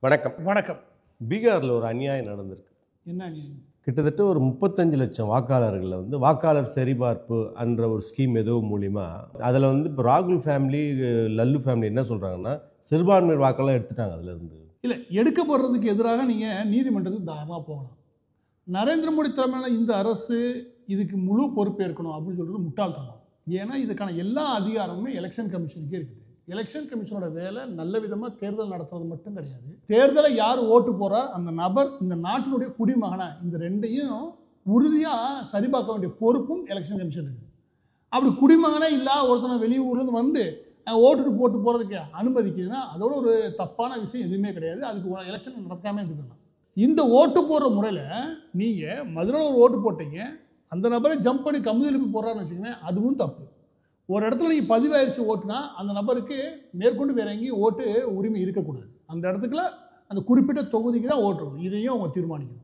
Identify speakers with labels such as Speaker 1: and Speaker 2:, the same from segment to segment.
Speaker 1: வணக்கம்.
Speaker 2: வணக்கம்.
Speaker 1: பீகாரில் ஒரு அநியாயம் நடந்திருக்கு.
Speaker 2: என்ன அநியாயம்?
Speaker 1: கிட்டத்தட்ட ஒரு 35 லட்சம் வாக்காளர்களில் வாக்காளர் சரிபார்ப்பு என்ற ஒரு ஸ்கீம் ஏதோ மூலிமா அதில் இப்போ ராகுல் ஃபேமிலி, லல்லு ஃபேமிலி என்ன சொல்கிறாங்கன்னா சிறுபான்மையர் வாக்கெல்லாம் எடுத்துட்டாங்க. அதிலிருந்து
Speaker 2: இல்லை, எடுக்கப்படுறதுக்கு எதிராக நீங்கள் நீதிமன்றத்துக்கு தாராளமாக போகலாம். நரேந்திர மோடி தலைமையிலான இந்த அரசு இதுக்கு முழு பொறுப்பேற்கணும் அப்படின்னு சொல்கிறது முட்டாள்தனம். ஏன்னா இதுக்கான எல்லா அதிகாரமுமே எலெக்ஷன் கமிஷனுக்கே இருக்குது. எலெக்ஷன் கமிஷனோட வேலை நல்ல விதமாக தேர்தல் நடத்துறது மட்டும் கிடையாது. தேர்தலை யார் ஓட்டு போகிறார் அந்த நபர் இந்த நாட்டினுடைய குடிமகனா, இந்த ரெண்டையும் உறுதியாக சரிபார்க்க வேண்டிய பொறுப்பும் எலெக்ஷன் கமிஷன் இருக்குது. அப்படி குடிமகனே இல்லாத ஒருத்தனை வெளியூர்லேருந்து வந்து ஓட்டு போட்டு போகிறதுக்கு அனுமதிக்குதுன்னா அதோட ஒரு தப்பான விஷயம் எதுவுமே கிடையாது. அதுக்கு எலெக்ஷன் நடக்காமல் இருந்துக்கலாம். இந்த ஓட்டு போடுற முறையில் நீங்கள் மதுரையில் ஒரு ஓட்டு போட்டீங்க, அந்த நபரை ஜம்ப் பண்ணி கம்பி எழுப்பி போடுறான்னு வச்சுக்கோங்க, அதுவும் தப்பு. ஒரு இடத்துல நீங்கள் பதிவாயிருச்சு ஓட்டுனா அந்த நபருக்கு மேற்கொண்டு வேறு எங்கேயும் ஓட்டு உரிமை இருக்கக்கூடாது. அந்த இடத்துக்குள்ள அந்த குறிப்பிட்ட தொகுதிக்கு தான் ஓட்டுறோம். இதையும் அவங்க தீர்மானிக்கணும்.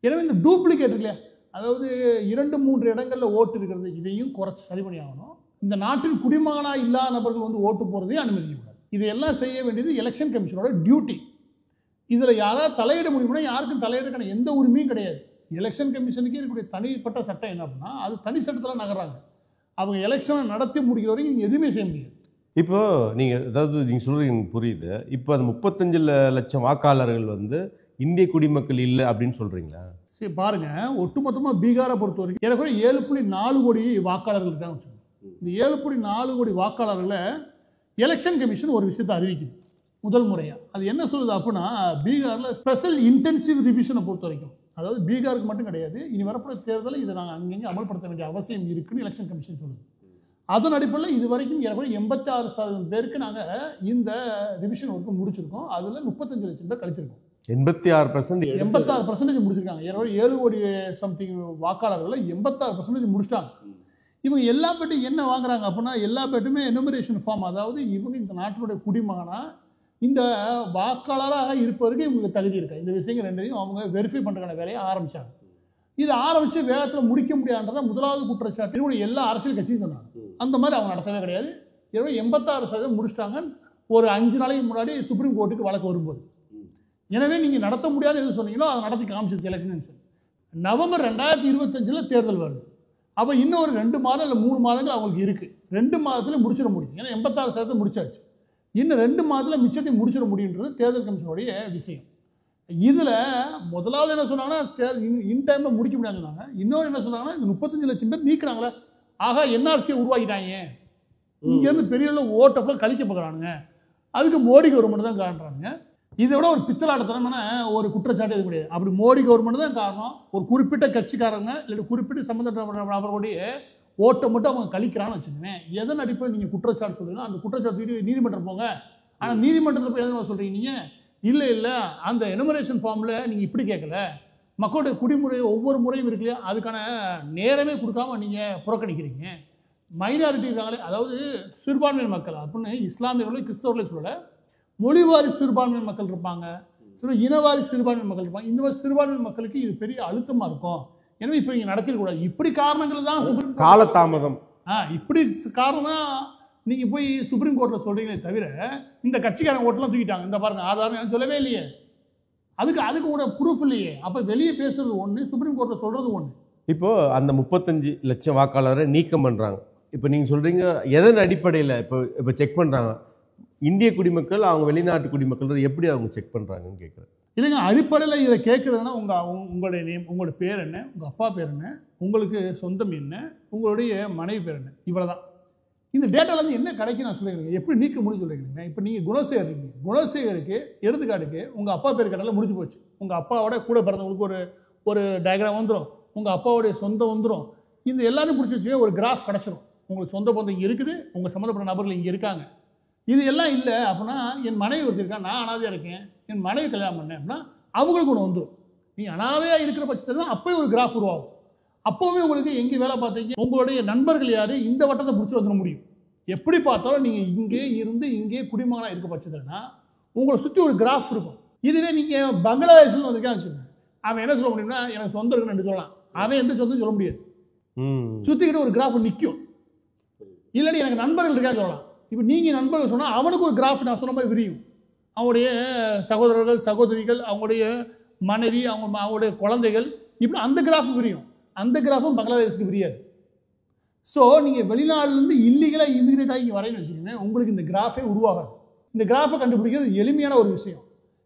Speaker 2: எனவே இந்த டூப்ளிகேட் இருக்கு இல்லையா, அதாவது 2-3 இடங்களில் ஓட்டு இருக்கிறது, இதையும் குறைச்சி சரி பண்ணி ஆகணும். இந்த நாட்டில் குடிமகனாக இல்லாத நபர்கள் ஓட்டு போகிறதையும் அனுமதிக்கக்கூடாது. இதையெல்லாம் செய்ய வேண்டியது எலெக்ஷன் கமிஷனோட டியூட்டி. இதில் யாராவது தலையிட முடியும்னா யாருக்கும் தலையிடக்கான எந்த உரிமையும் கிடையாது. எலெக்ஷன் கமிஷனுக்கு இருக்கக்கூடிய தனிப்பட்ட சட்டம் என்ன அப்படின்னா அது தனி சட்டத்தில் நகர்றாங்க. அவங்க எலெக்ஷனை நடத்தி முடிக்கிற வரைக்கும் நீங்கள் எதுவுமே செய்ய முடியாது.
Speaker 1: இப்போது நீங்கள் சொல்கிறது எனக்கு புரியுது. இப்போ அது 35 லட்சம் வாக்காளர்கள் இந்திய குடிமக்கள் இல்லை அப்படின்னு சொல்கிறீங்களா?
Speaker 2: சரி பாருங்கள், ஒட்டுமொத்தமாக பீகாரை பொறுத்த வரைக்கும் எனக்கு 7.4 கோடி வாக்காளர்கள் இருக்கான்னு வச்சுக்கோங்க. இந்த 7.4 கோடி வாக்காளர்களை எலெக்ஷன் கமிஷன் ஒரு விஷயத்தை அறிவிக்குது முதல் முறையாக. அது என்ன சொல்லுது அப்படின்னா, பீகாரில் ஸ்பெஷல் இன்டென்சிவ் ரிவிஷனை பொறுத்த வரைக்கும், அதாவது பீகாருக்கு மட்டும் கிடையாது, இனி வரப்போகிற தேர்தலை இதை நாங்கள் அங்கங்கே அமல்படுத்த வேண்டிய அவசியம் இருக்குன்னு எலெக்ஷன் கமிஷன் சொல்லுது. அதன் அடிப்படையில் இது வரைக்கும் 86% பேருக்கு நாங்கள் இந்த ரிவிஷன் ஒர்க்கு முடிச்சிருக்கோம். அதில் 35 லட்சம் பேர் கழிச்சிருக்கோம்.
Speaker 1: 86%
Speaker 2: முடிச்சிருக்காங்க. 7 கோடி சம்திங் வாக்காளர்களில் 86% முடிச்சிட்டாங்க. இவங்க எல்லா பேட்டும் என்ன வாங்குறாங்க அப்படின்னா, எல்லா பேட்டுமே எனுமரேஷன் ஃபார்ம், அதாவது இவங்க இந்த நாட்டினுடைய குடிமகனா இந்த வாக்காளராக இருப்பதற்கு இவங்களுக்கு தகுதி இருக்கா, இந்த விஷயங்கள் ரெண்டையும் அவங்க வெரிஃபை பண்ணுறதுக்கான வேலையை ஆரம்பித்தாங்க. இது ஆரம்பித்து வேகத்தில் முடிக்க முடியாதுன்றத முதலாவது குற்றச்சாட்டு எல்லா அரசியல் கட்சியும் சொன்னாங்க. அந்த மாதிரி அவங்க நடத்தவே கிடையாது. 86% முடிச்சிட்டாங்க. ஒரு 5 நாளைக்கு முன்னாடி சுப்ரீம் கோர்ட்டுக்கு வழக்கு வரும்போது. எனவே நீங்கள் நடத்த முடியாது எது சொன்னீங்களோ அதை நடத்தி காமிச்சிருச்சு எலெக்ஷன். நவம்பர் 2025 தேர்தல் வருது. அப்போ இன்னும் ஒரு 2 மாதம் இல்லை 3 மாதங்கள் அவங்களுக்கு இருக்குது. 2 மாதத்தில் முடிச்சிட முடியும். ஏன்னா 86% முடிச்சாச்சு. இன்னும் 2 மாதத்தில் மிச்சத்தை முடிச்சிட முடியுன்றது தேர்தல் கமிஷனுடைய விஷயம். இதில் முதலாவது என்ன சொன்னாங்கன்னா இன் டைமில் முடிக்க முடியாது சொன்னாங்க. இன்னொன்று என்ன சொன்னாங்கன்னா, இந்த 35 லட்சம் பேர் நீக்கிறாங்களே, ஆகா என்ஆர்சியை உருவாக்கிட்டாங்க, இங்கேருந்து பெரிய அளவு ஓட்டெல்லாம் கழிக்க பார்க்குறானுங்க, அதுக்கு மோடி கவர்மெண்ட் தான் காட்டுறானுங்க. இதை விட ஒரு பித்தலாட்டத்தனமான ஒரு குற்றச்சாட்டு எது கிடையாது. அப்படி மோடி கவர்மெண்ட் தான் காரணம். ஒரு குறிப்பிட்ட கட்சிக்காரங்க இல்லை குறிப்பிட்ட சம்மந்தப்பட்ட நபர்களுடைய ஓட்டை மட்டும் அவங்க கழிக்கிறான்னு வச்சுக்கோங்க. எதன் அடிப்படையில் நீங்கள் குற்றச்சாட்டு சொல்லுங்கள், அந்த குற்றச்சாட்டு நீதிமன்றம் போங்க. ஆனால் நீதிமன்றத்தில் போய் எதுவும் சொல்கிறீங்க நீங்கள், இல்லை அந்த எனுமரேஷன் ஃபார்மில் நீங்கள் இப்படி கேட்கல, மக்களுடைய குடிமுறை ஒவ்வொரு முறையும் இருக்கு இல்லையா, அதுக்கான நேரமே கொடுக்காம நீங்கள் புறக்கணிக்கிறீங்க. மைனாரிட்டி இருக்காங்களே, அதாவது சிறுபான்மையினர் மக்கள் அப்படின்னு இஸ்லாமியர்களே கிறிஸ்தவர்களே சொல்லலை, மொழிவாரி சிறுபான்மையினர் மக்கள் இருப்பாங்க, இனவாரி சிறுபான்மை மக்கள் இருப்பாங்க. இந்த மாதிரி சிறுபான்மை மக்களுக்கு இது பெரிய அழுத்தமாக இருக்கும். எனவே இப்போ நீங்கள் நடத்திடக்கூடாது. இப்படி காரணங்கள் தான்
Speaker 1: காலதாமதம்.
Speaker 2: இப்படி காரணம் தான் நீங்கள் போய் சுப்ரீம் கோர்ட்டில் சொல்கிறீங்களே தவிர, இந்த கட்சிக்காரங்க ஓட்டெல்லாம் தூக்கிட்டாங்க, இந்த பாருங்கள் ஆதாரம் சொல்லவே இல்லையே, அதுக்கு கூட ப்ரூஃப் இல்லையே. அப்போ வெளியே பேசுறது ஒன்று, சுப்ரீம் கோர்ட்டில் சொல்கிறது ஒன்று.
Speaker 1: இப்போது அந்த 35 லட்சம் வாக்காளரை நீக்கம் பண்ணுறாங்க. இப்போ நீங்கள் சொல்கிறீங்க எதன் அடிப்படையில் இப்போ செக் பண்ணுறாங்க? இந்திய குடிமக்கள் அவங்க வெளிநாட்டு குடிமக்கள் எப்படி அவங்க செக் பண்ணுறாங்கன்னு கேட்குறேன்.
Speaker 2: இல்லைங்க, அடிப்படையில் இதை கேட்குறதுன்னா உங்களுடைய நேம், உங்களோட பேர் என்ன, உங்கள் அப்பா பேர் என்ன, உங்களுக்கு சொந்தம் என்ன, உங்களுடைய மனைவி பேர் என்ன, இவ்வளோ தான். இந்த டேட்டாலேருந்து என்ன கிடைக்கும் நான் சொல்லிக்கிறேன். எப்படி நீக்க முடியும் சொல்லிக்கிறீங்க. இப்போ நீங்கள் குணசேகர் இருக்கீங்க, குணசேகருக்கு எடுத்துக்காட்டுக்கு உங்கள் அப்பா பேர் கேட்டாலும் முடிஞ்சு போச்சு. உங்கள் அப்பாவோட கூட பிறந்தவங்களுக்கு ஒரு டயக்ராம் வந்துடும், உங்கள் அப்பாவோடைய சொந்தம் வந்துடும். இந்த எல்லாத்தையும் பிடிச்சி வச்சு ஒரு கிராஃப் கிடச்சிரும். உங்களுக்கு சொந்த பந்தம் இங்கே இருக்குது, உங்கள் சம்மந்தப்பட்ட நபர்கள் இங்கே இருக்காங்க. இது எல்லாம் இல்லை அப்படின்னா, என் மனைவி ஒருத்தருக்கான், நான் அனாதையாக இருக்கேன், என் மனைவி கல்யாணம் பண்ணேன் அப்படின்னா அவங்களுக்கு ஒன்று வந்துடும். நீ அனாதையாக இருக்கிற பட்சத்தில் தான் அப்போயே ஒரு கிராஃப் உருவாகும். அப்போவே உங்களுக்கு எங்கே வேலை பார்த்தீங்க, உங்களுடைய நண்பர்கள் யார், இந்த வட்டத்தை பிடிச்சி வந்துட முடியும். எப்படி பார்த்தாலும் நீங்கள் இங்கே இருந்து இங்கே குடிமகனாக இருக்க பட்சத்துலனா உங்களை சுற்றி ஒரு கிராஃப் இருக்கும். இதுவே நீங்கள் பங்களாதேஷ்னு வந்திருக்கான்னு வச்சுக்கோங்க, அவன் என்ன சொல்ல முடியும்னா எனக்கு சொந்தம் இருக்குன்னு ரெண்டு சொல்லலாம், அவன் எந்த சொந்தம் சொல்ல முடியாது. சுற்றிக்கிட்டு ஒரு கிராஃப் நிற்கும். இல்லாட்டி எனக்கு நண்பர்கள் இருக்கான்னு சொல்லலாம். இப்போ நீங்கள் நண்பர்கள் சொன்னால் அவனுக்கு ஒரு கிராஃப் நான் சொன்ன மாதிரி விரியும். அவங்களுடைய சகோதரர்கள் சகோதரிகள், அவங்களுடைய மனைவி, அவங்களுடைய குழந்தைகள், இப்படி அந்த கிராஃப் விரியும். அந்த கிராஃபும் பங்களாதேஷுக்கு விரியாது. ஸோ நீங்கள் வெளிநாடுலேருந்து இல்லீகலாக இமிகிரேட் ஆகி இங்கே வரேன்னு வச்சுக்கோங்க, உங்களுக்கு இந்த கிராஃபே உருவாகாது. இந்த கிராஃபை கண்டுபிடிக்கிறது எளிமையான ஒரு விஷயம்.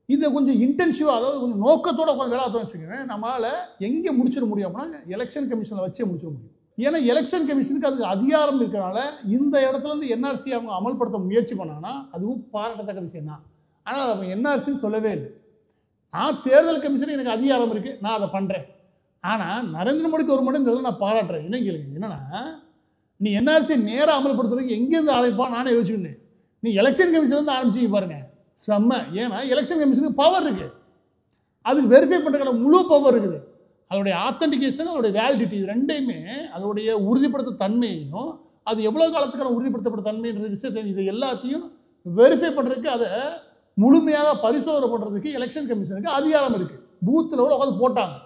Speaker 2: இதை கொஞ்சம் இன்டென்சிவாக, அதாவது கொஞ்சம் நோக்கத்தோட கொஞ்சம் வேலை ஆற்றோம்னு வச்சுக்கோங்க, நம்மளால் எங்கே முடிச்சிட முடியும் அப்படின்னா எலெக்ஷன் கமிஷனில் வச்சே முடிச்சிட முடியும். ஏன்னா எலெக்ஷன் கமிஷனுக்கு அதுக்கு அதிகாரம் இருக்கிறனால இந்த இடத்துலேருந்து என்ஆர்சி அவங்க அமல்படுத்த முயற்சி பண்ணாங்கன்னா அதுவும் பாராட்டத்தக்க விஷயம் தான். ஆனால் அதை அவங்க என்ஆர்சின்னு சொல்லவே இல்லை. நான் தேர்தல் கமிஷன் எனக்கு அதிகாரம் இருக்குது, நான் அதை பண்ணுறேன். ஆனால் நரேந்திர மோடிக்கு ஒரு மட்டும் நான் பாராட்டுறேன். என்ன கேளுங்க, என்னன்னா நீ என்ஆர்சி நேராக அமல்படுத்துறதுக்கு எங்கேருந்து ஆரம்பிப்பான் நானே யோசிச்சுக்கிட்டேன். நீ எலெக்ஷன் கமிஷன்லேருந்து ஆரம்பிச்சு பாருங்க, செம்ம. ஏன்னா எலெக்ஷன் கமிஷனுக்கு பவர் இருக்குது, அதுக்கு வெரிஃபை பண்ணுறதுக்கான முழு பவர் இருக்குது. அதோடைய ஆத்தென்டிகேஷன், அதோடைய வேலிடிட்டி, இது ரெண்டையுமே, அதோடைய உறுதிப்படுத்த தன்மையையும் அது எவ்வளோ காலத்துக்கான உறுதிப்படுத்தப்பட்ட தன்மைன்ற விஷயத்தை, இது எல்லாத்தையும் வெரிஃபை பண்ணுறதுக்கு, அதை முழுமையாக பரிசோதனை பண்ணுறதுக்கு எலெக்ஷன் கமிஷனுக்கு அதிகாரம் இருக்குது. பூத்தில் உட்காந்து போட்டாங்க,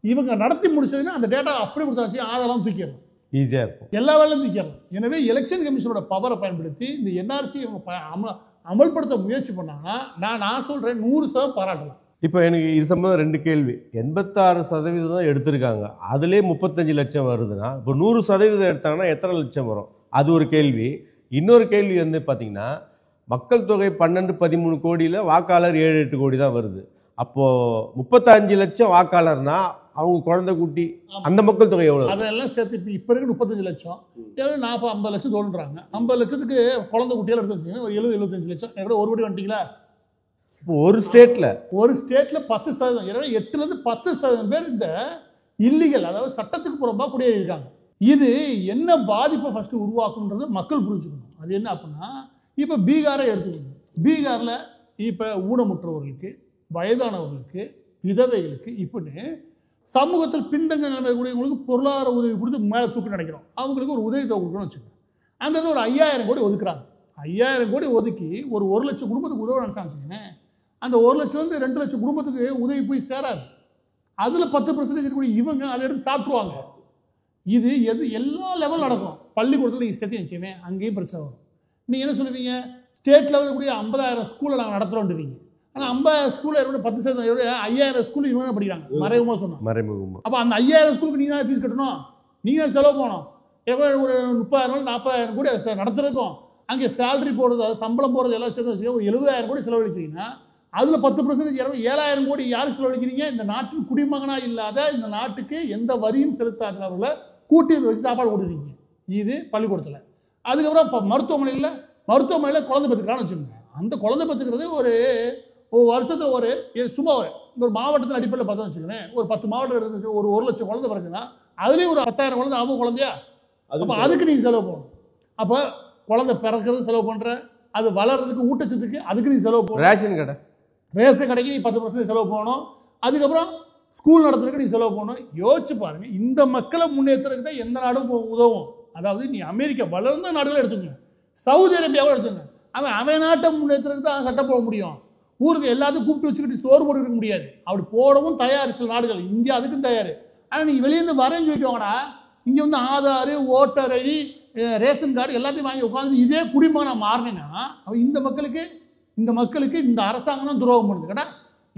Speaker 2: இவங்க நடத்தி முடிச்சதுன்னா அந்த டேட்டா அப்படி கொடுத்தாச்சு, அதெல்லாம் தூக்கிடணும்,
Speaker 1: ஈஸியாக இருக்கும்,
Speaker 2: எல்லா வேலையும் தூக்கிடணும். எனவே எலெக்ஷன் கமிஷனோட பவரை பயன்படுத்தி இந்த என்ஆர்சி இவங்க அமல்படுத்த முயற்சி பண்ணாங்கன்னா நான் சொல்கிறேன் 100% பாராட்டலாம்.
Speaker 1: இப்போ எனக்கு இது சம்பந்தம் 2 கேள்வி. 86% தான் எடுத்திருக்காங்க, அதிலே 35 லட்சம் வருதுன்னா இப்போ 100% எடுத்தாங்கன்னா எத்தனை லட்சம் வரும்? அது ஒரு கேள்வி. இன்னொரு கேள்வி வந்து பார்த்தீங்கன்னா, மக்கள் தொகை 12-13 கோடியில் வாக்காளர் 7-8 கோடி தான் வருது. அப்போது 35 லட்சம் வாக்காளர்னா அவங்க குழந்தை குட்டி, அந்த மக்கள் தொகை எவ்வளோ?
Speaker 2: அதெல்லாம் சேர்த்து இப்போ இருக்கு 35 லட்சம், 40-50 லட்சம் தோன்றுறாங்க. 50 லட்சத்துக்கு குழந்தை குட்டியால் எடுத்து வச்சுக்கோங்க, ஒரு 70-75 லட்சம். எவ்வளோ 1 கோடி வந்துட்டீங்களா?
Speaker 1: இப்போ ஒரு ஸ்டேட்டில்
Speaker 2: 10%, 8லேருந்து 10% பேர் இந்த இல்லீகல், அதாவது சட்டத்துக்கு புறம்பாக குடியேறியிருக்காங்க. இது என்ன பாதிப்பை ஃபஸ்ட்டு உருவாக்குன்றது மக்கள் புரிஞ்சுக்கணும். அது என்ன அப்படின்னா, இப்போ பீகாரை எடுத்துக்கணும். பீகாரில் இப்போ ஊனமுற்றவர்களுக்கு, வயதானவர்களுக்கு, விதவைகளுக்கு, இப்படின்னு சமூகத்தில் பின்தங்கிய நிலைமை கூடியவங்களுக்கு பொருளாதார உதவி கொடுத்து மேலே தூக்கி நினைக்கிறோம். அவங்களுக்கு ஒரு உதவி தொகை கொடுக்கணும்னு வச்சுக்கோங்க. அங்கேருந்து ஒரு 5000 கோடி ஒதுக்குறாங்க. 5000 கோடி ஒதுக்கி ஒரு 1 லட்சம் குடும்பத்துக்கு உதவ நினச்சாச்சுங்க, அந்த 1 லட்சம்லேருந்து 2 லட்சம் குடும்பத்துக்கு உதவி போய் சேராது. அதில் 10% இருக்கக்கூடிய இவங்க அதை எடுத்து சாப்பிட்ருவாங்க. இது எல்லா லெவலும் நடக்கும். பள்ளிக்கூடத்தில் நீங்கள் சேர்த்து வச்சுக்கவே அங்கேயும் பிரச்சனை வரும். நீங்கள் என்ன சொல்லுவீங்க, ஸ்டேட் லெவலில் கூடிய 50,000 ஸ்கூலை நாங்கள் நடத்துகிறோன்ட்டுவீங்க. ஆனால் 50 ஸ்கூலில் 10% 5000 ஸ்கூலில் இவங்க படிக்கிறாங்க, மறைமுகமாக சொன்னோம், மறைமுகமாக. அப்போ அந்த 5000 ஸ்கூலுக்கு நீங்கள் தான் ஃபீஸ் கட்டணும், நீங்கள் தான் செலவு போகணும். எவ்வளோ ஒரு 30,000-40,000 கோடி நடத்துறதுக்கும் அங்கே சேலரி போடுறது, சம்பளம் போடுறது எல்லாம் சேர்த்து ஒரு 70,000 கோடி செலவழிக்கிறீங்கன்னா அதில் 10% 7,000 கோடி யாருக்கு செலவழிக்கிறீங்க? இந்த நாட்டின் குடிமகனாக இல்லாத, இந்த நாட்டுக்கு எந்த வரியும் செலுத்தாதவர்களை கூட்டி வச்சு சாப்பாடு கொடுக்குறீங்க. இது பள்ளிக்கூடத்தில். அதுக்கப்புறம் இப்போ மருத்துவமனையில் குழந்தை பெற்றுக்கிறான்னு வச்சுக்கோங்க. அந்த குழந்தை பெற்றுக்கிறது ஒரு வருஷத்தில் சும்மா ஒரு மாவட்டத்தில் அடிப்படையில் பார்த்தோன்னு வச்சுக்கோங்களேன், ஒரு 10 மாவட்டம் எடுத்து ஒரு 1 லட்சம் குழந்தை பிறகுன்னா அதுலேயும் ஒரு 10,000 குழந்தை அவங்க குழந்தையா, அப்போ அதுக்கு நீங்கள் செலவு பண்ணணும். அப்போ குழந்தை பிறக்கிறது செலவு பண்ணுற, அது வளர்றதுக்கு ஊட்டச்சத்துக்கு அதுக்கு நீ செலவு போகணும். ரேஷன் கடைக்கு நீ 10% செலவு போகணும். அதுக்கப்புறம் ஸ்கூல் நடத்துறதுக்கு நீ செலவு போகணும். யோசிச்சு பாருங்க, இந்த மக்களை முன்னேற்றுறதுக்கு தான் எந்த நாடும் உதவும். அதாவது நீ அமெரிக்கா வளர்ந்த நாடுகளை எடுத்துக்கங்க, சவுதி அரேபியாவை எடுத்துங்க, அவன் நாட்டை முன்னேற்றுறதுக்கு தான் சட்டம் போட முடியும். ஊருக்கு எல்லாத்தையும் கூப்பிட்டு வச்சுக்கிட்டு சோறு போட்டு முடியாது. அப்படி போடவும் தயார் சில நாடுகள், இந்தியா அதுக்கும் தயார். ஆனால் நீங்கள் வெளியேருந்து வரேன்னு சொல்லிட்டு வாங்கடா, இங்கே வந்து Aadhaar, voter ID, ration card எல்லாத்தையும் வாங்கி உட்காந்து இதே குடிமகனாக மாறினேன்னா இந்த மக்களுக்கு இந்த அரசாங்கம் தான் துரோகம் பண்ணுது கேட்டா.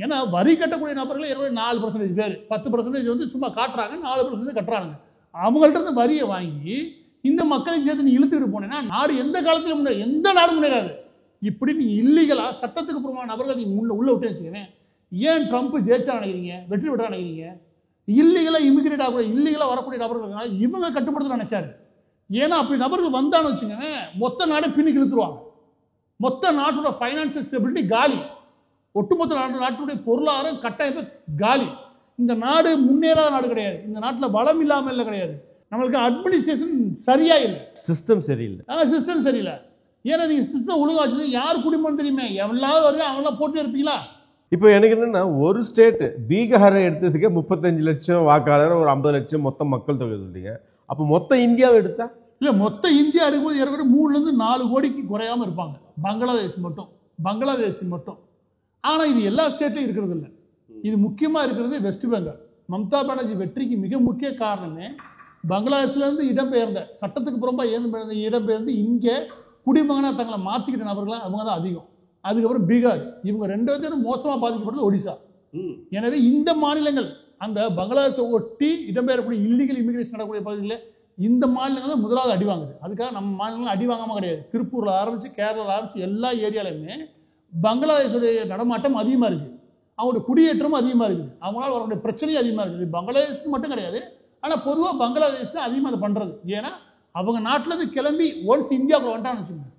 Speaker 2: ஏன்னா வரி கட்டக்கூடிய நபர்கள் 4% பேர், 10% வந்து சும்மா காட்டுறாங்க, 4% கட்டுறாங்க. அவங்கள்ட்ட இருந்து வரியை வாங்கி இந்த மக்களை சேர்த்து நீ இழுத்துக்கிட்டு போனேன்னா நாடு எந்த காலத்திலும் முன்னேற, எந்த நாடும் முன்னேறாது. இப்படி நீ இல்லீகலாக சட்டத்துக்கு புறமான நபர்கள் நீ உள்ள விட்டு வச்சுக்கிறேன். ஏன் ட்ரம்ப் ஜெயிச்சா நினைக்கிறீங்க, வெற்றி பெற்றா நினைக்கிறீங்க? இல்லீகலாக இமிகிரேட் ஆகக்கூடிய, இல்லீகலாக வரக்கூடிய நபர்கள் இவங்க கட்டுப்படுத்த நினைச்சாரு. ஏன்னா அப்படி நபர்கள் வந்தான்னு வச்சுக்கோங்க, மொத்த நாடை பின்னுக்கு இழுத்துருவாங்க. மொத்த நாட்டோட ஃபைனான்சியல் ஸ்டெபிலிட்டி காலி, ஒட்டுமொத்த நாட்டுடைய பொருளாதாரம் கட்டமைப்பு காலி. இந்த நாடு முன்னேறாத நாடு கிடையாது, இந்த நாட்டில் வளம் இல்லாமல் இல்லை கிடையாது. நம்மளுக்கு அட்மினிஸ்ட்ரேஷன் சரியா இல்லை, சிஸ்டம் சரியில்லை. ஏன்னா நீங்கள் சிஸ்டம் ஒழுங்காச்சு யார் குடிமகன் தெரியுமே, எல்லாரும் வருது அவங்களாம் போட்டு இருப்பீங்களா?
Speaker 1: இப்போ எனக்கு என்னென்னா, ஒரு ஸ்டேட்டு பீகாரை எடுத்ததுக்கே 35 லட்சம் வாக்காளர், ஒரு 50 லட்சம் மொத்த மக்கள் தொகை சொல்லிங்க. அப்போ மொத்த இந்தியாவை எடுத்தா
Speaker 2: இல்லை, மொத்த இந்தியா எடுக்கும்போது ஏற்கனவே 3லேருந்து 4 கோடிக்கு குறையாமல் இருப்பாங்க. பங்களாதேஷ் மட்டும். ஆனால் இது எல்லா ஸ்டேட்லையும் இருக்கிறது இல்லை. இது முக்கியமாக இருக்கிறது வெஸ்ட் பெங்கால். மம்தா பானர்ஜி வெற்றிக்கு மிக முக்கிய காரணமே பங்களாதேஷ்லேருந்து இடம்பெயர்ந்த, சட்டத்துக்கு புறம்பாக இடம்பெயர்ந்து இங்கே குடிமகனாக தங்களை மாற்றிக்கிட்ட நபர்களாக அவங்க தான் அதிகம். அதுக்கப்புறம் பீகார், இவங்க 2 பேரும் மோசமாக பாதிக்கப்பட்டது ஒடிசா. எனவே இந்த மாநிலங்கள் அந்த பங்களாதேஷை ஒட்டி இடம்பெயரக்கூடிய இல்லீகல் இமிகிரேஷன் நடக்கக்கூடிய பகுதியில் இந்த மாநிலங்கள் தான் முதலாவது அடி வாங்குது. அதுக்காக நம்ம மாநிலங்கள் அடி வாங்காமல் கிடையாது. திருப்பூரில் ஆரம்பித்து கேரளாவில் ஆரம்பித்து எல்லா ஏரியாலையுமே பங்களாதேஷுடைய நடமாட்டம் அதிகமாக இருக்குது, அவங்களோட குடியேற்றமும் அதிகமாக இருக்குது, அவங்களால வரக்கூடிய பிரச்சனையும் அதிகமாக இருக்குது. பங்களாதேஷ்க்கு மட்டும் கிடையாது, ஆனால் பொதுவாக பங்களாதேஷ் தான் அதிகமாக அதை பண்ணுறது. ஏன்னா அவங்க நாட்டிலேருந்து கிளம்பி ஒன்ஸ் இந்தியாவுக்குள்ள வந்துட்டான்னு வச்சுக்கோங்க,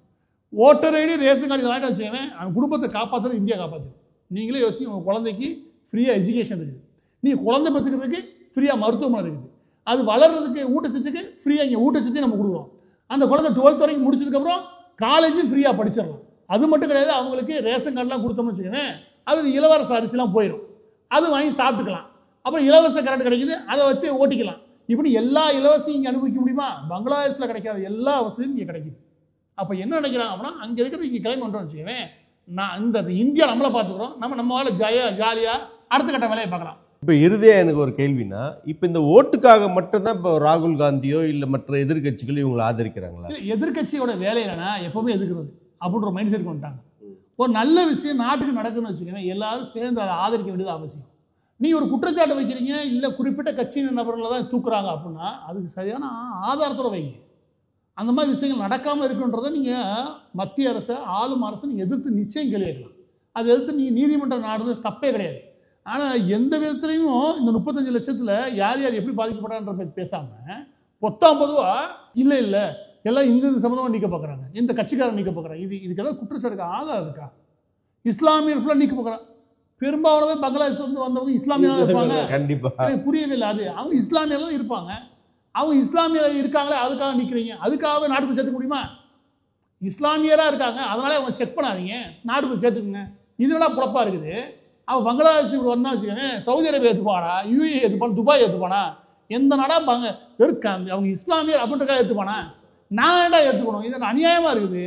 Speaker 2: ஓட்டர் ஐடி ரேஷன் கார்டு வாங்கிட்டு வச்சுக்கோங்க, அவங்க குடும்பத்தை காப்பாற்றுறது இந்தியா காப்பாற்றுது. நீங்களே யோசிச்சு, உங்கள் குழந்தைக்கு ஃப்ரீயாக எஜுகேஷன் இருக்குது, நீங்கள் குழந்தை பெற்றுக்கிறதுக்கு ஃப்ரீயாக மருத்துவமனை இருக்குது, அது வளர்கிறதுக்கு ஊட்டச்சத்துக்கு ஃப்ரீயாக இங்கே ஊட்டச்சத்தையும் நம்ம கொடுக்குறோம். அந்த குழந்தை 12th வரைக்கும் முடிச்சதுக்கப்புறம் காலேஜும் ஃப்ரீயாக படிச்சிடலாம். அது மட்டும் கிடையாது, அவங்களுக்கு ரேஷன் கார்டெலாம் கொடுத்தோம்னு வச்சுக்கோங்க, அது இலவச அரிசிலாம் போயிடும், அது வாங்கி சாப்பிட்டுக்கலாம். அப்புறம் இலவச கரண்ட் கிடைக்குது, அதை வச்சு ஓட்டிக்கலாம். இப்படி எல்லா இலவசையும் இங்கே அனுபவிக்க முடியுமா? பங்களாதேஷில் கிடைக்காத எல்லா வசதியும் இங்கே கிடைக்குது. அப்போ என்ன நினைக்கிறாங்க அப்படின்னா, அங்கே இருக்கிறது இங்கே கிளம்பி வந்துட்டோம்னு வச்சுக்கோங்க, நான் இந்த இந்தியா நம்மளை பார்த்துக்குறோம், நம்ம வேலை ஜாலியாக அடுத்த கட்ட வேலையை பார்க்கலாம்.
Speaker 1: இப்போ இறுதியாக எனக்கு ஒரு கேள்வினா, இப்போ இந்த ஓட்டுக்காக மட்டும்தான் இப்போ ராகுல் காந்தியோ இல்லை மற்ற எதிர்கட்சிகளோ இவங்களை ஆதரிக்கிறாங்களா?
Speaker 2: இல்லை, எதிர்கட்சியோட வேலை என்னன்னா எப்பவுமே எதிர்க்கிறது அப்படின்ற மைண்ட் செட் வந்துட்டாங்க. ஒரு நல்ல விஷயம் நாட்டுக்கு நடக்குதுன்னு வச்சுக்கோங்க, எல்லாரும் சேர்ந்து அதை ஆதரிக்க வேண்டியது அவசியம். நீ ஒரு குற்றச்சாட்டை வைக்கிறீங்க, இல்லை குறிப்பிட்ட கட்சியின் நபர்களை தான் தூக்குறாங்க அப்படின்னா அதுக்கு சரியான ஆதாரத்தோட வைங்க. அந்த மாதிரி விஷயங்கள் நடக்காமல் இருக்குன்றதை நீங்கள் மத்திய அரசை, ஆளும் அரசை நீங்கள் எதிர்த்து நிச்சயம் கேள்வி கேட்கலாம். அதை எதிர்த்து நீங்கள் நீதிமன்றம் நாடுறது தப்பே கிடையாது. ஆனால் எந்த விதத்துலையும் இந்த 35 லட்சத்தில் யார் யார் எப்படி பாதிக்கப்பட்டான்ற பற்றி பேசாமல் பொதுவாக இல்லை எல்லாம் இந்த சம்மந்தமாக நீக்க பார்க்குறாங்க, இந்த கட்சிக்காரன் நீக்க பார்க்குறாங்க. இதுக்கு ஏதாவது குற்றச்சாட்டுக்கு ஆதாரம் இருக்கா? இஸ்லாமியர் ஃபுல்லாக நீக்க பார்க்குறாங்க. பெரும்பாலும் பங்களாதேஷ் வந்தவங்க இஸ்லாமியர்கள் இருப்பாங்க. கண்டிப்பாக புரியவே இல்லை. அது அவங்க இஸ்லாமியர்கள் இருப்பாங்க, அவங்க இஸ்லாமியர் இருக்காங்களே அதுக்காக நிற்கிறீங்க, அதுக்காகவே நாட்டுக்கு சேர்த்துக்க முடியுமா? இஸ்லாமியராக இருக்காங்க, அதனாலே அவங்க செக் பண்ணாதீங்க, நாட்டுக்கு சேர்த்துக்குங்க. இதெல்லாம் குழப்பா இருக்குது. அவன் பங்களாதேஷ் இப்படி வந்தா வச்சுக்கோங்க, சவுதி அரேபியா ஏற்றுப்பானா, யூஏ ஏற்றுப்பானா, துபாய் ஏற்றுப்பானா, எந்த நாடா அவங்க இஸ்லாமியர் அப்படின்றக்காக ஏற்றுப்பானா? நான் ஏன்டா ஏற்றுக்கணும்? இது அநியாயமாக இருக்குது.